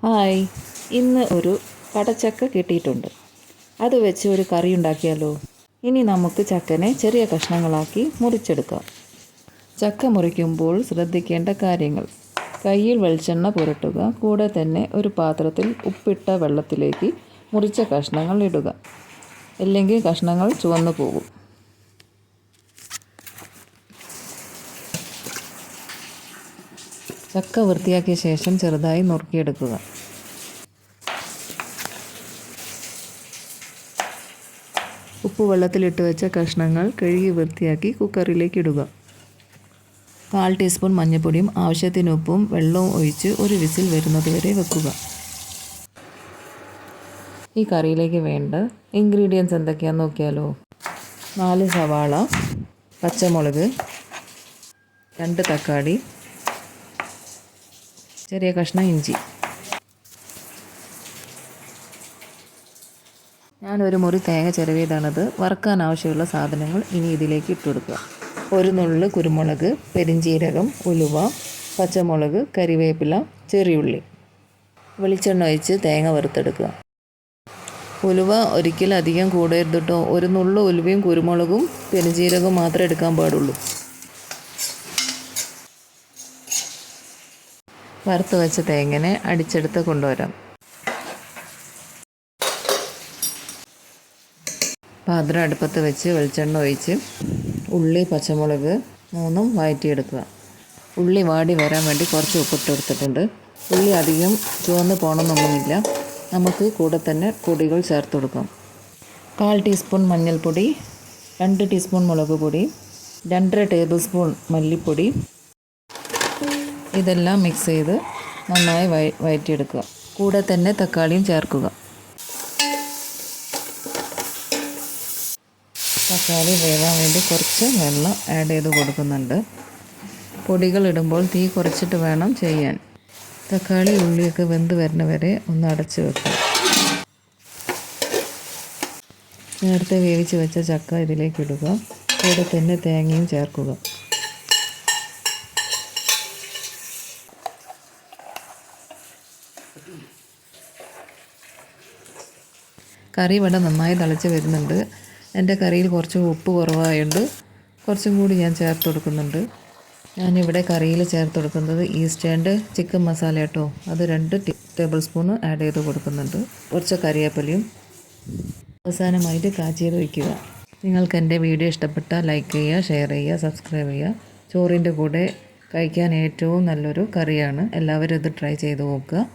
Hi, ഇന്ന് ഒരു കടച്ചക്ക കിട്ടിയിട്ടുണ്ട്. അത് വെച്ച് ഒരു കറി ഉണ്ടാക്കിയാലോ? ഇനി നമുക്ക് ചക്കനെ ചെറിയ കഷ്ണങ്ങളാക്കി മുറിച്ചെടുക്കാം. ചക്ക മുറിക്കുമ്പോൾ ശ്രദ്ധിക്കേണ്ട കാര്യങ്ങൾ: കയ്യിൽ വെളിച്ചെണ്ണ പുരട്ടുക. കൂടെ തന്നെ ഒരു പാത്രത്തിൽ ഉപ്പിട്ട വെള്ളത്തിലേക്ക് മുറിച്ച കഷ്ണങ്ങൾ ഇടുക, അല്ലെങ്കിൽ കഷ്ണങ്ങൾ ചുവന്നു പോകും. ചക്ക വൃത്തിയാക്കിയ ശേഷം ചെറുതായി നുറുക്കിയെടുക്കുക. ഉപ്പ് വെള്ളത്തിലിട്ട് വെച്ച കഷ്ണങ്ങൾ കഴുകി വൃത്തിയാക്കി കുക്കറിലേക്ക് ഇടുക. 1/4 ടീസ്പൂൺ മഞ്ഞൾപ്പൊടിയും ആവശ്യത്തിന് ഉപ്പും വെള്ളവും ഒഴിച്ച് ഒരു വിസിൽ വരുന്നത് വരെ വെക്കുക. ഈ കറിയിലേക്ക് വേണ്ട ഇൻഗ്രീഡിയൻസ് എന്തൊക്കെയാണെന്ന് നോക്കിയാലോ? 4 സവാള, പച്ചമുളക്, 2 തക്കാളി, ചെറിയ കഷ്ണം ഇഞ്ചി. ഞാനൊരു മുറി തേങ്ങ ചിരവിയതാണത്. വറുക്കാൻ ആവശ്യമുള്ള സാധനങ്ങൾ ഇനി ഇതിലേക്ക് ഇട്ട് കൊടുക്കുക. ഒരു നുള്ള് കുരുമുളക്, പെരിഞ്ചീരകം, ഉലുവ, പച്ചമുളക്, കരിവേപ്പില, ചെറിയുള്ളി. വെളിച്ചെണ്ണ ഒഴിച്ച് തേങ്ങ വറുത്തെടുക്കുക. ഉലുവ ഒരിക്കലും അധികം കൂടരുത് കേട്ടോ. ഒരു നുള്ള് ഉലുവയും കുരുമുളകും പെരിഞ്ചീരകവും മാത്രമേ എടുക്കാൻ പാടുള്ളൂ. വറുത്ത് വെച്ച തേങ്ങനെ അടിച്ചെടുത്ത് കൊണ്ടുവരാം. പാത്രം അടുപ്പത്ത് വെച്ച് വെളിച്ചെണ്ണ ഒഴിച്ച് ഉള്ളി, പച്ചമുളക് 3ഉം വഴറ്റിയെടുക്കുക. ഉള്ളി വാടി വരാൻ വേണ്ടി കുറച്ച് ഉപ്പിട്ട് കൊടുത്തിട്ടുണ്ട്. ഉള്ളി അധികം ചുവന്ന് പോകണമെന്നൊന്നുമില്ല. നമുക്ക് കൂടെ തന്നെ പൊടികൾ ചേർത്ത് കൊടുക്കാം. 1/4 ടീസ്പൂൺ മഞ്ഞൾപ്പൊടി, 2 ടീസ്പൂൺ മുളക് പൊടി, 2.5 ടേബിൾ സ്പൂൺ മല്ലിപ്പൊടി. ഇതെല്ലാം മിക്സ് ചെയ്ത് നന്നായി വഴറ്റിയെടുക്കുക. കൂടെ തന്നെ തക്കാളിയും ചേർക്കുക. തക്കാളി വേവാൻ വേണ്ടി കുറച്ച് വെള്ളം ആഡ് ചെയ്ത് കൊടുക്കുന്നുണ്ട്. പൊടികൾ ഇടുമ്പോൾ തീ കുറച്ചിട്ട് വേണം ചെയ്യാൻ. തക്കാളി ഉള്ളിയൊക്കെ വെന്ത് വരുന്ന വരെ ഒന്ന് അടച്ച് വെക്കുക. നേരത്തെ വേവിച്ച് വെച്ച ചക്ക ഇതിലേക്ക് ഇടുക. കൂടെ തന്നെ തേങ്ങയും ചേർക്കുക. കറി ഇവിടെ നന്നായി തിളച്ച് വരുന്നുണ്ട്. എൻ്റെ കറിയിൽ കുറച്ച് ഉപ്പ് കുറവായതുകൊണ്ട് കുറച്ചും കൂടി ഞാൻ ചേർത്ത് കൊടുക്കുന്നുണ്ട്. ഞാനിവിടെ കറിയിൽ ചേർത്ത് കൊടുക്കുന്നത് ഈസ്റ്റേൻ്റെ ചിക്കൻ മസാല കേട്ടോ. അത് 2 ടേബിൾ സ്പൂൺ ആഡ് ചെയ്ത് കൊടുക്കുന്നുണ്ട്. കുറച്ച് കറിവേപ്പിലയും അവസാനമായിട്ട് കാച്ചിയത് വയ്ക്കുക. നിങ്ങൾക്ക് എൻ്റെ വീഡിയോ ഇഷ്ടപ്പെട്ടാൽ ലൈക്ക് ചെയ്യുക, ഷെയർ ചെയ്യുക, സബ്സ്ക്രൈബ് ചെയ്യുക. ചോറിൻ്റെ കൂടെ കഴിക്കാൻ ഏറ്റവും നല്ലൊരു കറിയാണ്. എല്ലാവരും ഇത് ട്രൈ ചെയ്ത് നോക്കുക.